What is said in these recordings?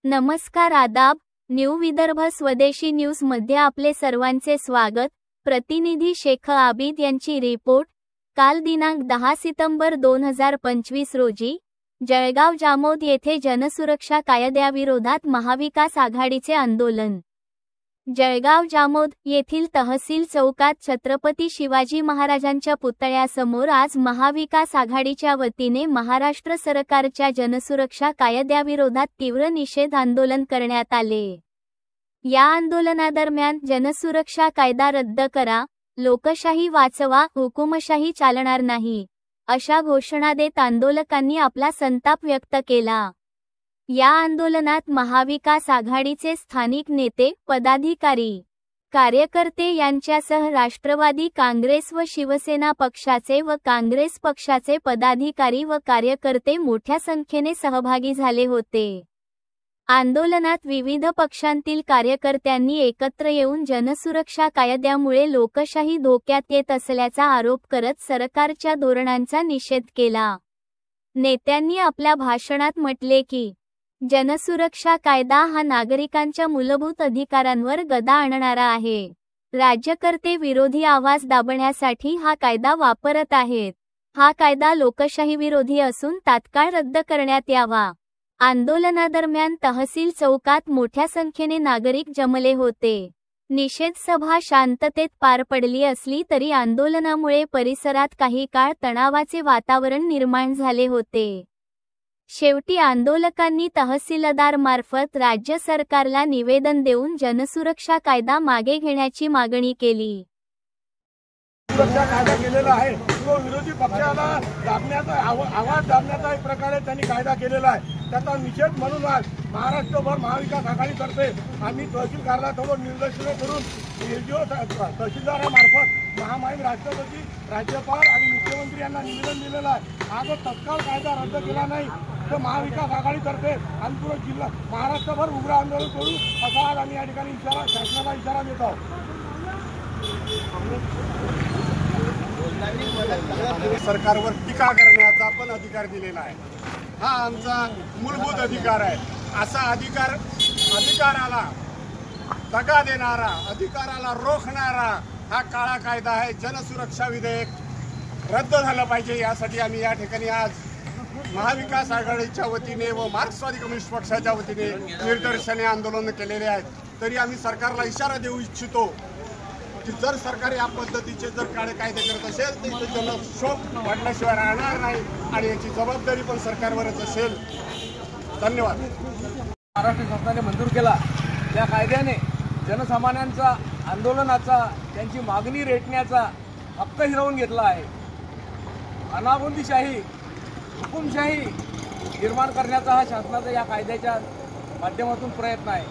नमस्कार आदाब, न्यू विदर्भ स्वदेशी न्यूज मध्ये आपले सर्वांचे स्वागत। प्रतिनिधी शेख आबिद यांची रिपोर्ट। काल दिनांक 10 सितंबर 2025 रोजी जळगाव जामोद येथे जनसुरक्षा कायद्याविरोधात महाविकास आघाडीचे आंदोलन। जळगाव जामोद येथील तहसील चौकात छत्रपती शिवाजी महाराजांच्या पुतळ्यासमोर आज महाविकास आघाडीच्या वतीने महाराष्ट्र सरकारच्या जनसुरक्षा कायद्याविरोधात तीव्र निषेध आंदोलन करण्यात आले। या आंदोलनादरम्यान जनसुरक्षा कायदा रद्द करा, लोकशाही वाचवा, हुकुमशाही चालणार नाही, अशा घोषणा देत आंदोलकांनी आपला संताप व्यक्त केला। या आंदोलनात महाविकास आघाडीचे स्थानिक नेते, पदाधिकारी, कार्यकर्ते यांच्यासह राष्ट्रवादी काँग्रेस व शिवसेना पक्षाचे व काँग्रेस पक्षाचे पदाधिकारी व कार्यकर्ते मोठ्या संख्येने सहभागी झाले होते। आंदोलनात विविध पक्षांतील कार्यकर्त्यांनी एकत्र येऊन जनसुरक्षा कायद्यामुळे लोकशाही धोक्यात येत असल्याचा आरोप करत सरकारच्या धोरणांचा निषेध केला। नेत्यांनी आपल्या भाषणात म्हटले की जनसुरक्षा कायदा हा नागरिकांच्या मूलभूत अधिकारांवर गदा आणणारा आहे। राज्यकर्ते विरोधी आवाज दाबण्यासाठी हा कायदा वापरत आहेत। हा कायदा लोकशाही विरोधी असून तात्काळ रद्द करण्यात यावा। आंदोलनादरम्यान तहसील चौकात मोठ्या संख्येने नागरिक जमले होते। निषेध सभा शांततेत पार पडली असली तरी आंदोलनामुळे परिसरात काही काळ तणावाचे वातावरण निर्माण झाले होते। शेवटी आंदोलकांनी तहसीलदार मार्फत राज्य सरकारला निवेदन देऊन जनसुरक्षा कायदा मागे घेण्याची मागणी केली। सुरक्षा कायदा केलेला आहे तो विरोधी पक्षाला दाबण्याचा आवाज दाबण्याचा एक प्रकारे त्यांनी कायदा केलेला आहे। त्याचा निषेध म्हणून आज महाराष्ट्रभर महाविकास आघाडीतर्फे आम्ही तहसील कार्यालयासमोर निदर्शने करून तहसीलदारामार्फत महामहिम राष्ट्रपती, राज्यपाल आणि मुख्यमंत्री यांना निवेदन दिलेलं आहे। हा जो तत्काळ कायदा रद्द केला नाही तर महाविकास आघाडीतर्फे आम्ही पूर्ण जिल्हा महाराष्ट्रभर उग्र आंदोलन करू असा आज आम्ही या ठिकाणी शासनाला इशारा देत आहोत। सरकारवर टीका करण्याचा पण अधिकार दिलेला आहे। हा आमचा मूलभूत अधिकार आहे। असा अधिकाराला दगा देणारा, अधिकाराला रोखणारा हा काळा कायदा आहे। जनसुरक्षा विधेयक रद्द झालं पाहिजे, यासाठी आम्ही या ठिकाणी आज महाविकास आघाडीच्या वतीने व मार्क्सवादी कम्युनिस्ट पक्षाच्या वतीने निदर्शने आंदोलन केलेले आहेत। तरी आम्ही सरकारला इशारा देऊ इच्छितो की जर सरकार या पद्धतीचे जर काळे कायदे करत असेल तर जनक्षोभ वाढल्याशिवाय राहणार नाही आणि याची जबाबदारी पण सरकारवरच असेल। धन्यवाद। महाराष्ट्र शासनाने मंजूर केला त्या कायद्याने जनसामान्यांचा आंदोलनाचा, त्यांची मागणी रेटण्याचा हक्क हिरावून घेतला आहे। अनाबुंदीशाही, हुकुमशाही निर्माण करण्याचा हा शासनाचा या कायद्याच्या माध्यमातून प्रयत्न आहे।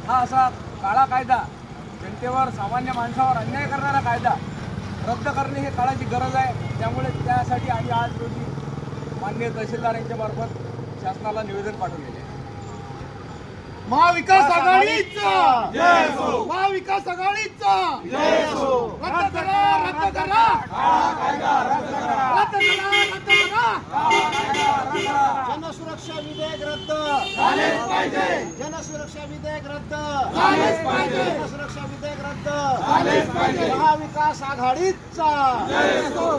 हा असा काळा कायदा, जनतेवर, सामान्य माणसावर अन्याय करणारा कायदा रद्द करणे हे काळाची गरज आहे। त्यामुळे त्यासाठी आम्ही आज रोजी माननीय तहसीलदार यांच्या मार्फत शासनाला निवेदन पाठवलेले आहे। महाविकास आघाडीचा जय हो, महाविकास आघाडीचा जय हो। रद्द करा, रद्द करा, कायदा रद्द करा, रद्द करा, रद्द करा। जनसुरक्षा विधेयक रद्द झालेच पाहिजे, जनसुरक्षा विधेयक रद्द झालेच पाहिजे, जनसुरक्षा विधेयक रद्द झालेच पाहिजे। महाविकास आघाडीचा जय हो।